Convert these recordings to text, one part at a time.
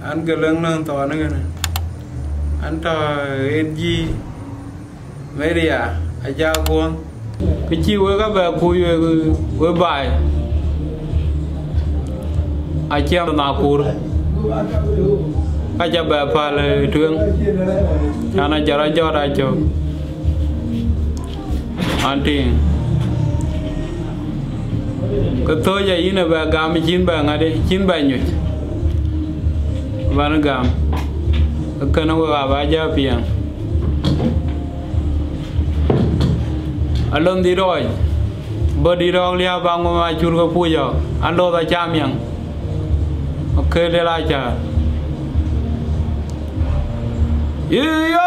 an galang nang to na gana anta edji meria aja ko kichi we ga ba ku we bai aja na kur aja ba pa le tuang ana jara jora cho anting keto ya ina ba gam chin ba ngade chin ba nyu ban gam kana wa ba ja piang alon di roi bodi rong lia bang ma chur ko pu yo ando ta cham yang okay le la cha yo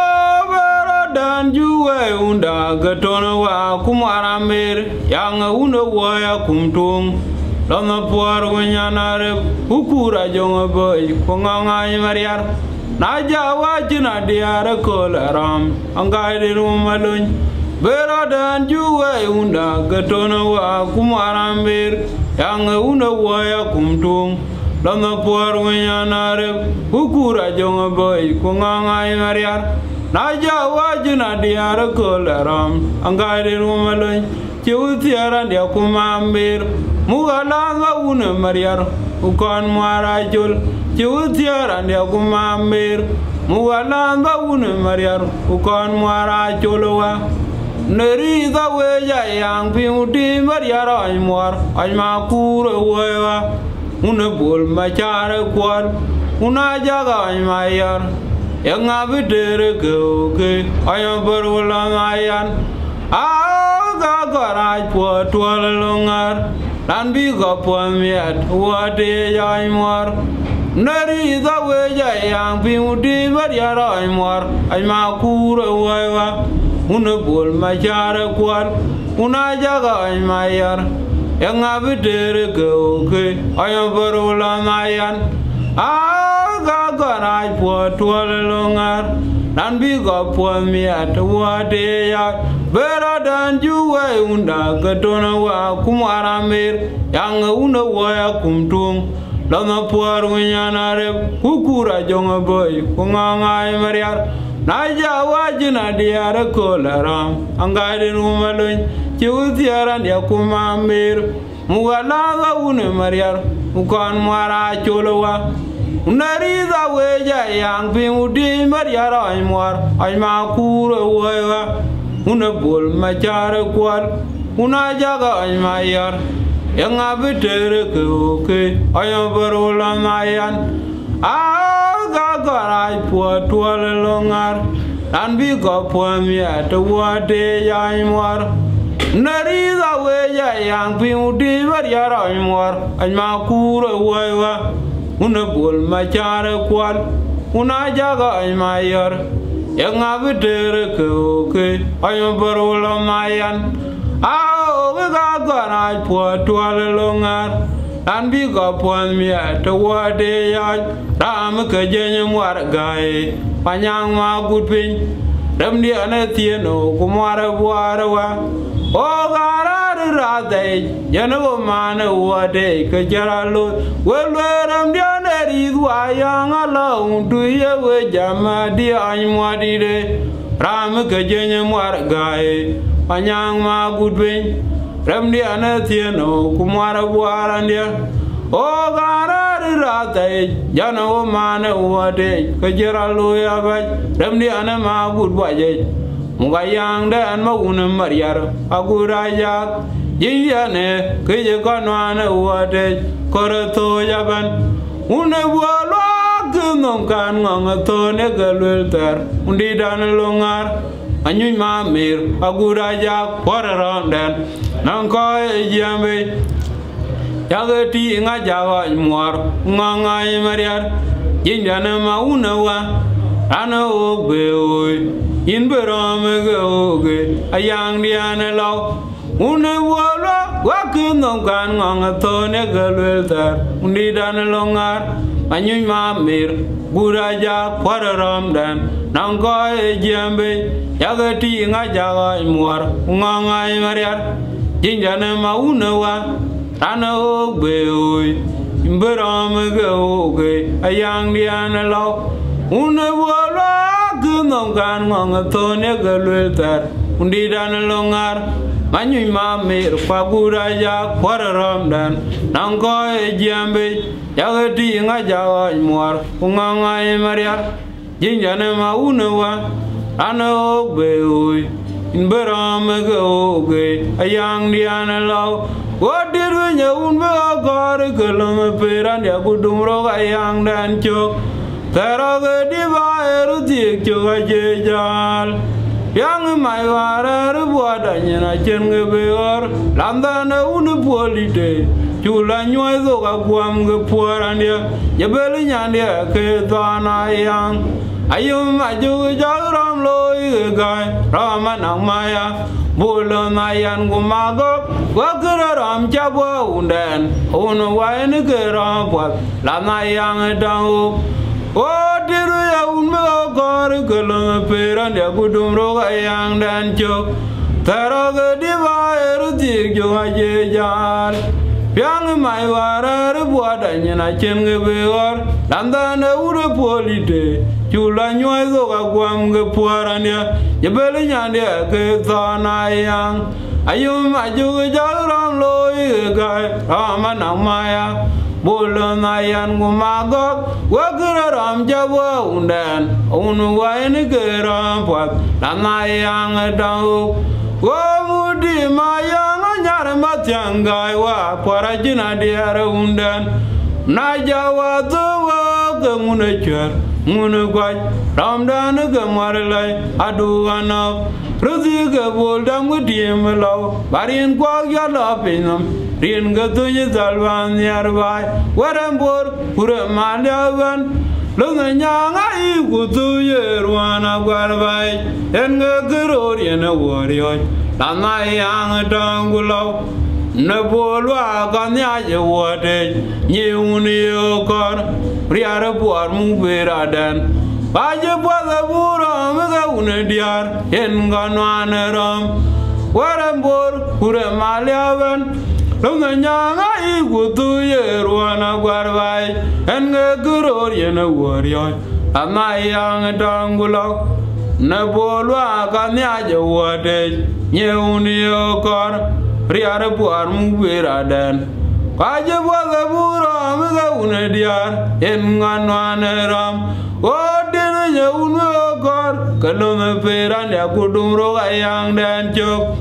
dan juwe unda gatona wa kumara mer yang unda wa ya kumtung lama puar wenyanare ukura jonga boy konganga mariar na jawa jina diara kolaram angai di rumah lun bera dan juwe unda gatona wa kumara mer yang unda wa ya kumtung lama puar wenyanare ukura jonga boy konganga mariar Naja wajina diara kolaram angari rumalun ciutiara dia kumambir mugalanga una mariar ukan marajul ciutiara dia kumambir mugalanga una mariar ukan marajulwa nerida weja yang piuti mariara aymar ayma kure wewa una bol machare kwal una jaga aymayar yang abidere ke ayam berulang ayan aga garai po tual longar dan biga pomiat wade aymar nari da weja yang piudi bariara aymar ayma kure wewa una bol machare kwal una jaga aymayar yang abidere ke ayam berulang ayan aga garai po tual longar dan biga pomiat wade ya bera dan juwe unda gatona wa kumara mer yang una wa ya kumtung lama puar wenyanare kukura jonga boy kunganga mariar naja wajina diara kolaram angari rumalun ciutiara dia kumamir mugalaga una mariar ukan mara cholowa unariza weja yang piudi mariara aymar ayma kure wewa una bol machare kwal una jaga aymayar yang abitere ke ayam berulang mayan aga garai po tual longar dan biga pomiat wade aymar nariza weja yang piudi mariara aymar ayma kure wewa una bol machare kwal una jaga aymayar yang abitere ke ayam berulang mayan ga garai po tual longar dan biga pomiat wade ya ram ke jenya muar gae panyang ma gutpin dam dia na tieno kumara buarawa o gara rade jeno mana wade ke jaralo welweram dia na ridwa yang ala undu ye we jama dia aymadi de ram ke jenya muar gae panyang ma gutpin ram dia na tieno kumara buarandia o gara rade jeno mana wade ke jaralo ya ba ram dia na ma gutwaje mugayang dan mauna mariar aguraya jinyane keje kanwana wade korato yaban une wala gnon kan ngato ne galwelter undi dan longar anyu mamir aguraya korarondan nangko jambe yagati ngajawa muar ngangai mariar jinyane mauna wa ana obe in berame ge ayang diane law une wala wakin kan ngato ne galwelter undi dan longar anyu mamir buraja pararam dan nangko jambe yagati ngajawa muar ngangai mariar jinjane mauna wa ana obe imberam go a young Diana law. Unawala gumam kan ngong tone galweltar. Undi dan longar. Manyu mami fagura ya kwararam dan. Nangko jambe. Yagati ngajawa muar. Unganga maria. Jinjana ma unawa. Ano beui. Imberam go a young Diana law. What did we know? God, a column and Yakudumro, a young dan choke. There are the divide, the Jojal. Young my water, water, and I can give her Lambana Unapolite. Chula Noazo, Guam, the poor and your belly and your Ketana young. I am my Jojal Loy guy, Ramana Maya. Bolon ayan gumago, wakaram jabo undan, ono wain keram pot, lana yang dang. Oh diru ya unme kor kelong peran ya kudum roga yang dan chok, taroga diva erutik jo aje jal. Piang mai warar buadanya na cenge beor, landana ure polite. Chula nyoi zo ka guam ke puarania, jebeli nyande ke thana yang. Ayum aju ke jagram loi ke ramana maya. Bolon ayan gumagok, wakira ram jawa undan. Unu wain ke rampat, lana yang dau. Wamudi mayang anyar matyanggai wa parajina diara undan. Najawa tuwa ke munechar. Munugwaj, Ramdan Gamaralai, Aduana, Ruziga Boldam with Yemelo, Varian Quagya Lapinum, Rien Gatuya Zalvan nearby, Warambor, Puramalavan, Lunanyanga, Gutuya, Ruana Guarvai, and Gagurorian a warrior, Lanayang Tangulo. Nabolwa Ganya water, New Cor, Riara Puar Muberadan. Baja Pada Bura, Magauna Diar, Enganuanaram, Warambor, Puramaliavan, Lunanyanga, Gutuya, Ruana Guarvai, and Gagurorian a warrior, Amayang Tangulo. Nabolwa Ganya water, New Cor. Riara puar muberadan. Kaja pada bura magauna diar enganuanaram. Odena jaunu kor kalome peran ya kudumro ayang dan chok.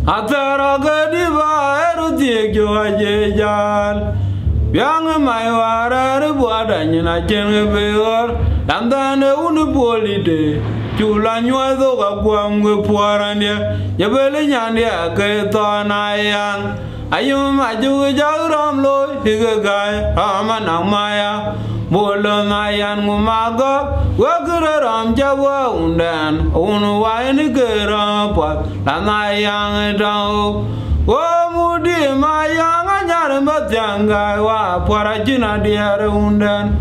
Atara gadiva erutik jo ajejal. Yang mai warar buadanya na cenge beor. Landana unapolite. Chula nyuazo ka guam ke puarania, jabele nyande ke thana yang. Ayum aju jagram loy higai ramana maya. Bolon ayan gumago, wakira ram jawa undan. Unu wain ke rampat, lana yang dau. Wamudi mayang anyar matyanggai wa parajina diara undan.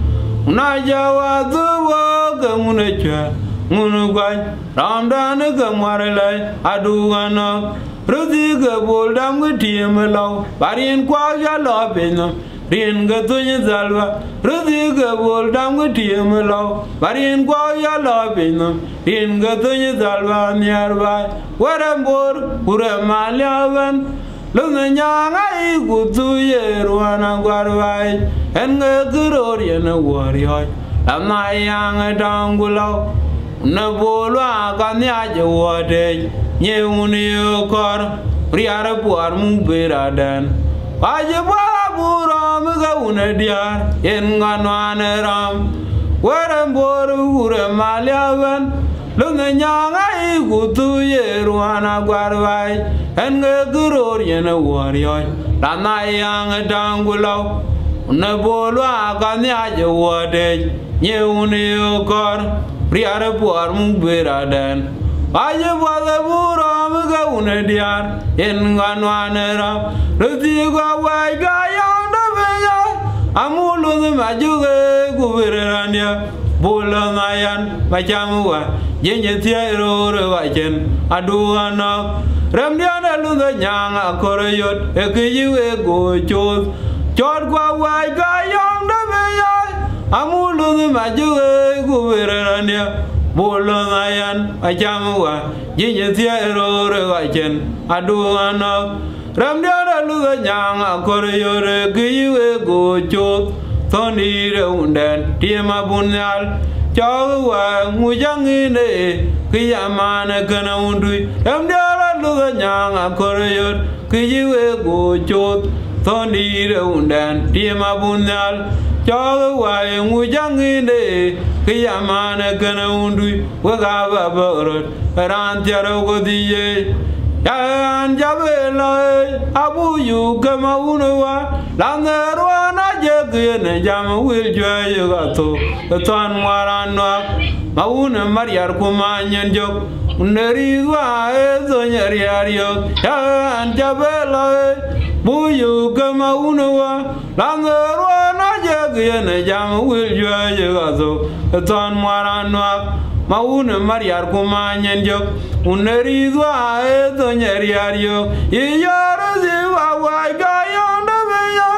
Unajawa tuwa ke munechar. Munugwaj, Ramdan Gamaralai, Aduana, Ruziga Boldam with Tiamelo, Varian Quagya Lopinum, Rien Gatunya Zalva, Ruziga Boldam with Tiamelo, Varian Quagya Lopinum, Rien Gatunya Zalva nearby, Warambor, Puramaliavan, Lunanyanga, Gutuya, Ruana Guarvai, and Gurorian a warrior, Amayang Dangulo. Nabolwa Ganya water, Yeuni Cor, Riara Puar Muberadan. Pajabara Bura Magauna Diar, Enganuanaram, Warambor Uramaliavan, Lunanyanga Gutuya, Ruana Guarvai, and Gurorian a warrior, Lanayang Dangulo. Nabolwa Ganya water, Yeuni Cor. Riara puar muberadan. Aja pada bura magauna diar, enganuanaram. Ruziga wai gayang dabenya, amulu majuge guberania. Bola nayan macam wa, jenjetia erore wajen. Aduana, ramdiana lunda nyang akorayot, ekijiwe go chod. chót qua vài cái yong đó bây giờ amu luôn mà chú ơi cô về ra nè bố lo ngay ăn ai chăm qua chỉ như thế rồi gọi chuyện adu anh ram dia đã lừa nhang à coi rồi cái về cô chốt thon đi đâu đèn tiêm mà buồn nhal cho qua ngu giang này cái mà này cái nào đuôi ram dia đã lừa nhang à coi rồi cái về cô chốt thon đi đâu đèn tiêm mà buồn nhal cho qua ngu giang này cái mà này cái nào đuôi qua gặp vợ rồi ran chia đâu có gì Yan jabe lai abu yu kama unowa landerwa na jegene jam wil joy gato ton waranwa mauna mariar kuma nyenjok uneri wa ezo nyari ario yan jabe lai bu yu kama unowa landerwa na jegene jam wil joy gato ton waranwa mauna mariar kuma nyenjok uneri dua eto nyeri ario iyara ziwa wai gayonda beya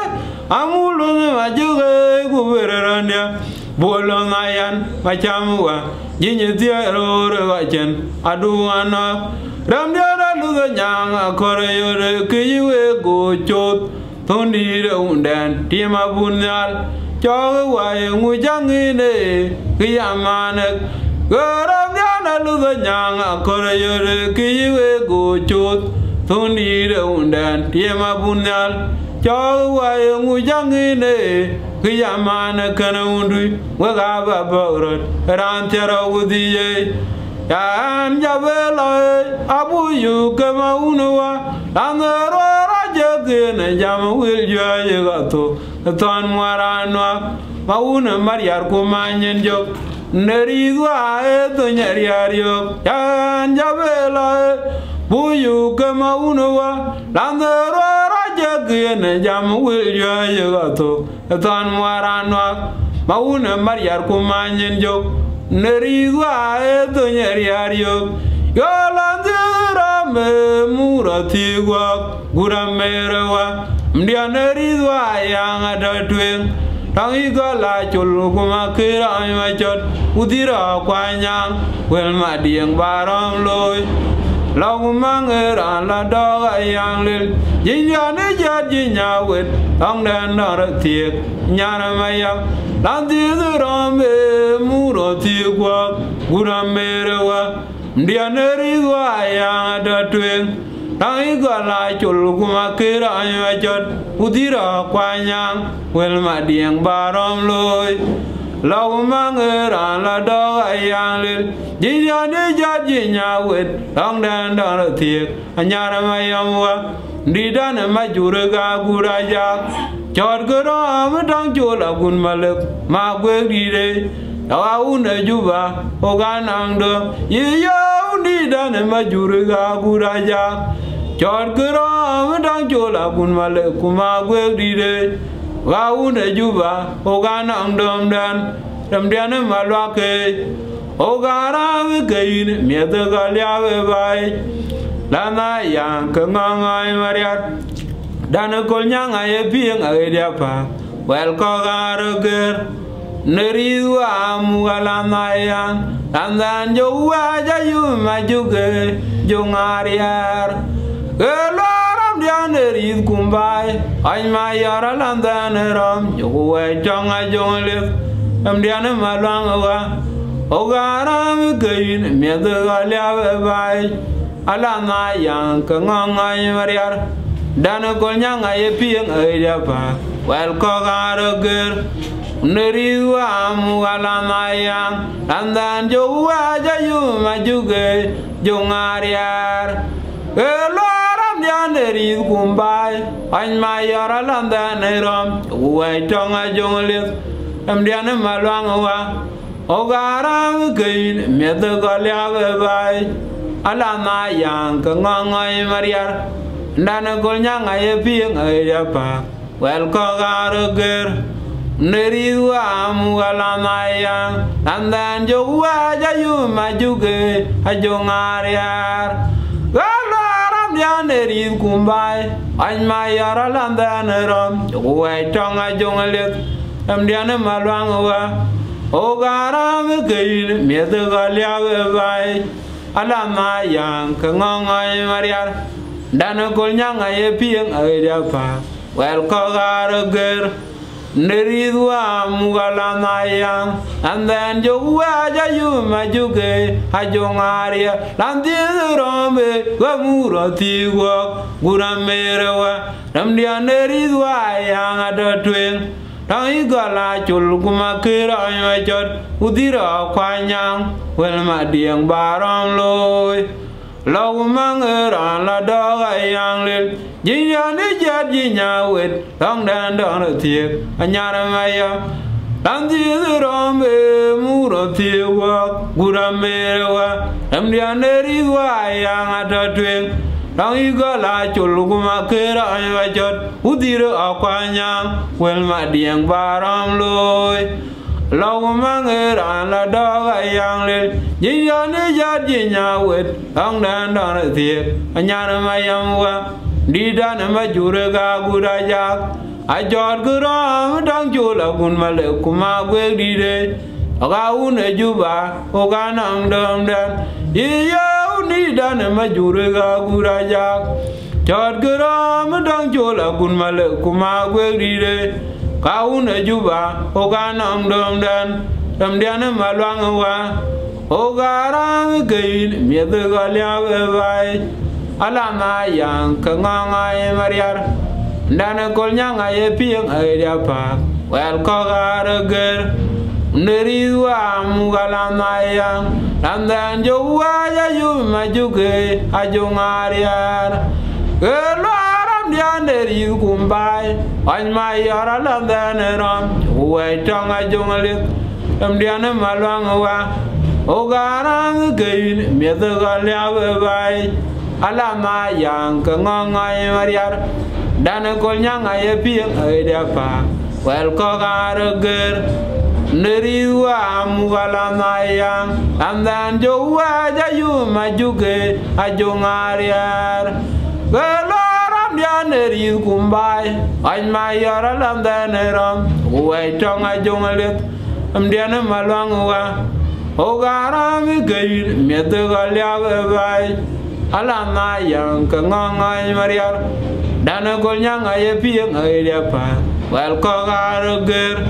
amulu majuge kuberania bolo ngayan macamwa jinye tiaro rewachen aduana ramdiara luga nyang akore yore kiwe go chot thondi re undan tima bunyal chawe wae ngujangine kiyamanek Garam yana luga nyang akore yore kiwe go chot thondi re undan tiema bunyal chawa yengu jangine kiyamana kana undu waga baborot rantera udiye yan jabela abu yu kama unwa angero rajagene jam wil joye gato ton maranwa mauna mariar kumanyen jok Neridwa eto nyari ario yan jabela buyu kama unowa landero rajagene jam wil joye gato ton maranwa mauna mariar kumanyen jok Neridwa eto nyari ario yolandera me muratigwa guramerewa mdia neridwa yang ada twing Tangi gala chul kuma kira machot udira kwanyang wel madiang baram loy long mangera la doga yang lil jinya ne jinya wet tong den dor tiek nyana mayam lanti rambe muro tiekwa guramerewa ndia neridwa yang da tweng Tangi gala chul kuma kira machot udira kwanyang wel madiang baram loy law mangera la doga yang lil jinya ne jinya wet tong den dor tiek nyana mayam wa didana majuraga guraja chor goro am dang chola gun malek ma gwe dire Auna juba oganang do yiyo didana majuraga guraja chor goro am dang chola gun malek ma gwe dire Auna juba oganang dom dan dana malwake ogara wekein mietaga liawe bai Lana yang kengangai mariat Dana kolnyang aye pieng aye diapa Wel kogaroger Neridwa amugalana yang Tandan jowa jayu majuge Jongariar Geloram dia nerid kumbai Ay mayara landan ram Jowe jonga jonglif Amdiana malang wa Ogara wekein mietaga liawe bai Alana yang kengangai mariar Dana kolnyang aye pieng aye diapa Wel kogaroger Neridwa amugalana yang Tandan jowa jayu majuge Jongariar Geloram dia nerid kumbai Ay mayara landan ram Jowe jonga jonglif Amdiana malang wa Ogara wekein mietaga liawe bai Alana yang kengangai mariar Dana kolnyang aye pieng aye diapa Wel kogaroger Neridwa amugalana yang Tandan jowa jayu majuge Jongariar Galaram dia neri kumbai an ma yara landa nerom we tonga jongalet am dia ne malwang wa o garam keil me de galia we bai ala ma yang kangai mariar dan kol nyanga ye pieng aya pa wel ko gar ger neridwa mugala mayang and then jo wa ja yu ma juge hajongaria landi rombe wa murati wa guramerewa ramdia neridwa yang ada tweng tangi gala chul kuma kira ya jot udira kwanyang wel ma diang barang loy law mangera la doga yang lil jinya ne jat jinya wet tong dan dong thiek anyara maya landi rombe murati wa guramerewa amdia neri wa yang ada tweng tangi gala chul kuma kira ya jot udira kwanyang wel ma diang barang loy law mangera la doga yang lil jinya ne jat jinya wet tong dan dong thiek anyara mayam wa di dan majuraga gurajak ajor guram dang jula gun male kuma gwe di de aga une juba oga nang dam dan iya uni dan majuraga gurajak jor guram dang jula gun male kuma gwe di de ka une juba oga nang dam dan malwang wa oga rang keil me de galia we bai alama yang kangai mariar dan kol nyanga ye pieng aya pa wel ko gar ger neridwa mugala mayang dan jo wa ya yu ma juge ajongariar elaram dia neri kumbai an mai ara landan ram we tonga jongalit am dia ne malwang wa o garang gein me de galia we bai alama yang kangai mariar dan kol nyanga ye pieng aya pa wel ko gar ger neriwa mugala mayang andan jo wa ja yu ma juge ajongariar gelaram dia neri kumbai an mayara landan ram we tonga jongalet am dia ne malwang wa o garam geir me de galia we bai alama yang kangai mariar dan kol nyanga ye pieng aya pa wel ko gar ger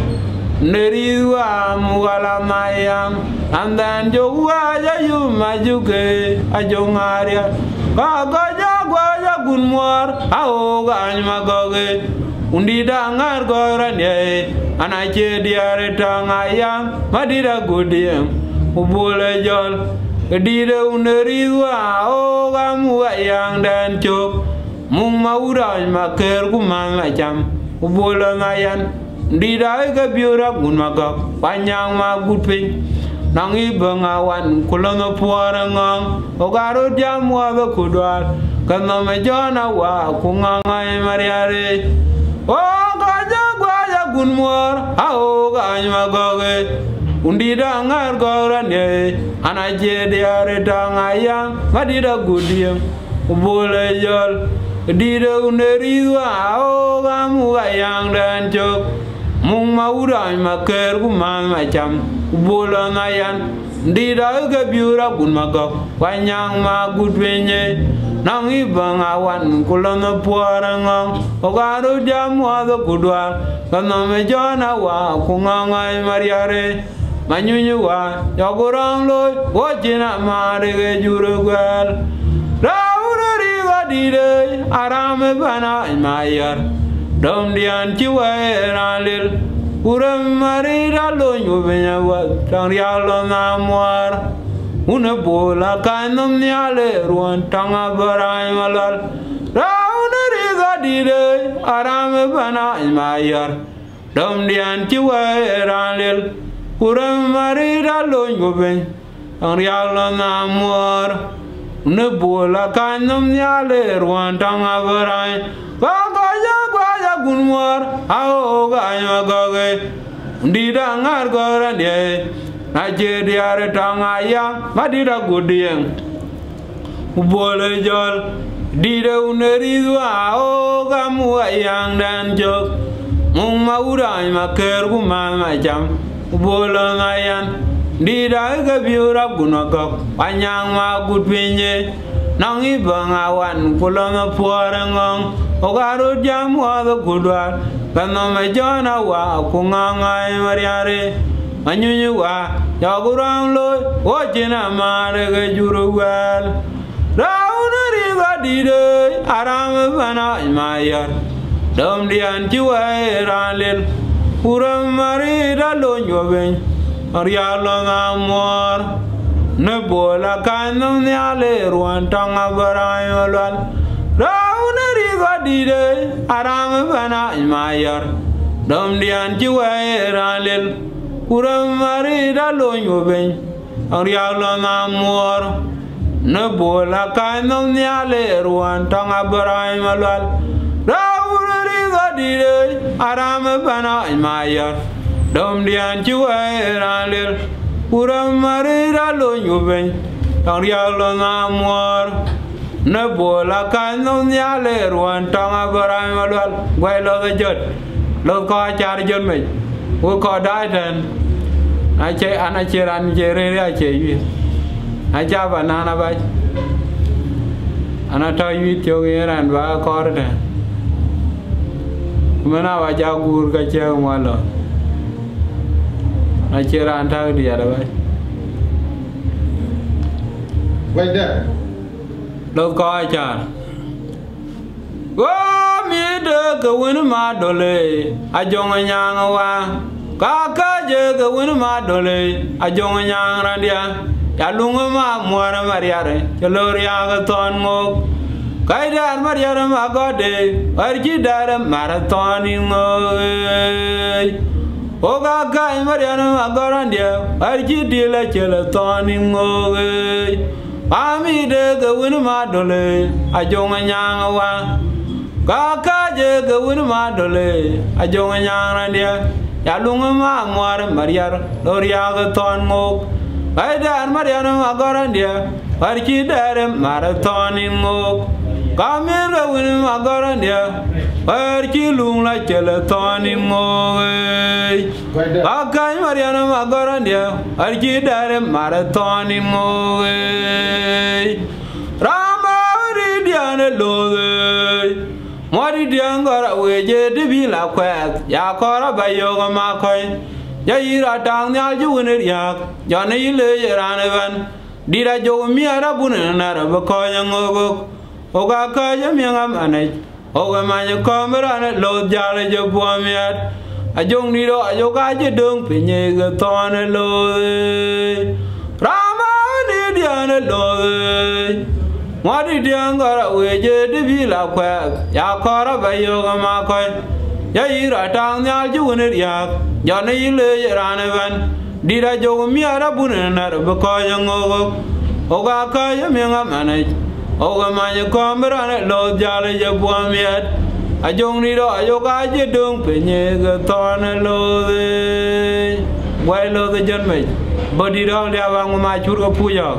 neriwa mugala mayang andan jo wa ja yu ma juge ajongaria ka ga ja gun mor ao ga ma goge undi dangar goran ye anache diare tangayang madira gudiem ubule jol dire uneriwa o ga mu yang dan chok mung maura maker kumang macam ubule ngayan didai ga biura gun magak panyang magupin nangi bengawan kulono puarangang ogaro jamwa be kudwal kana mejana wa kungangai mariare o gaja gwaja gun mor ao ga magage undi dangar gorane anaje diare dangayang madira gudiem ubule jol dire uneriwa o ga mu yang dan jok mung maura maker kuman macam ubule nayan dira ga biura gun magak panyang magudwenye nangi bangawan kulono puarangang ogaro jamwa do kudwal kana mejana wa kungangai mariare manyunyu wa yagurang loy wajina marege jurugwal raunari wadire arame bana mayar dom dian chiweralil uram marira lonyu benya wa tangyalo namwar una bola kanom nyale ruan tanga barai malal raunari wadire arame bana mayar dom dian chiweralil uram marira lonyu benya tangyalo namwar ne bola kanom nyale ruan tanga barai gaya gunwar ao gaya magage ndida ngar gorande naje diare tanga ya madira gudien ubole jol đi đâu nơi đi qua ô cam mua yang đàn chok mong mau đại mà kêu của mà chăm bồ lơ ngayan đi đại cái biểu rap của nó cọc anyang mà cút pinje nang ibang awan kulon na puarangong o garut jam wa do kudwar kano me jona wa kungangai mariare anyunyu wa yagurang loy o jina mare ge juruwal rauna riga dide aram bana mayar dom dian jiwa ranlil puram mari da lonyo ben arialo ngamor ne bola kanu nyale ruan tanga barai malwal rauna riga dide aram bana mayar dom dian jiwa ranlil puram mari da lonyo ben arialo ngamor ne bola kanu nyale ruan tanga barai malwal rauna riga dide aram bana mayar dom dian jiwa ranlil puram marira lo nyuben tang rialo ngamor ne bola kanu nyale ruan tanga barai malwal gwai lo the jot lo ko char jot me wo ko dai den ai che ana che ran che re re che yi ai cha banana ba ana ta yi tyo ge ran ba ko de mana wa ja gur ka che mo lo ai chơi ra ăn thao đi à vậy vậy đấy đâu coi chả có mi được cái quên mà đồ lệ ai chọn anh nhang qua cá chơi cái quên mà đồ lệ ai chọn anh nhang ra đi à luôn mà mua ra mà ra đấy cho lừa ra cái toàn ngô cái đó mà ra mà có để ở chỉ đó mà ra toàn ngô oga kai mariana magarandia arji dile chele toni ngoge ami de ge win ma dole ajonga nyanga wa ka je ge win ma dole ajonga nyanga dia ya lunga ma mwar mariar doria ge ton ngog ai dar mariana magarandia arji dare maratoni ngog kamir ge win magarandia arji lungla chele toni ngoge akai mariana magarandia arji dare maratoni moge rama ridiane loge mori diangara weje dibila kwat ya kora bayoga makoy ya ira tang nyal juwene yak jane ile yarane ban dira jogo miara bunen nara bakoy ngogo oga kaja mianga manai oga manya komrane lo jale jo bomiat ajong ni do ajoga je dong pinye ge tone lo rama ni diane lo ngadi diangara weje dibila kwa ya kora bayoga makoy ya ira tang nyal juwene yak jane ile yarane ban dira jogo miara bunen nara bakoy ngogo oga kaya mianga manai oga manya komrane lo jale je bomiat ajong ni do ajoga je dong penye ge tone lo wai lo the jan me bodi do le awang ma chur ko puya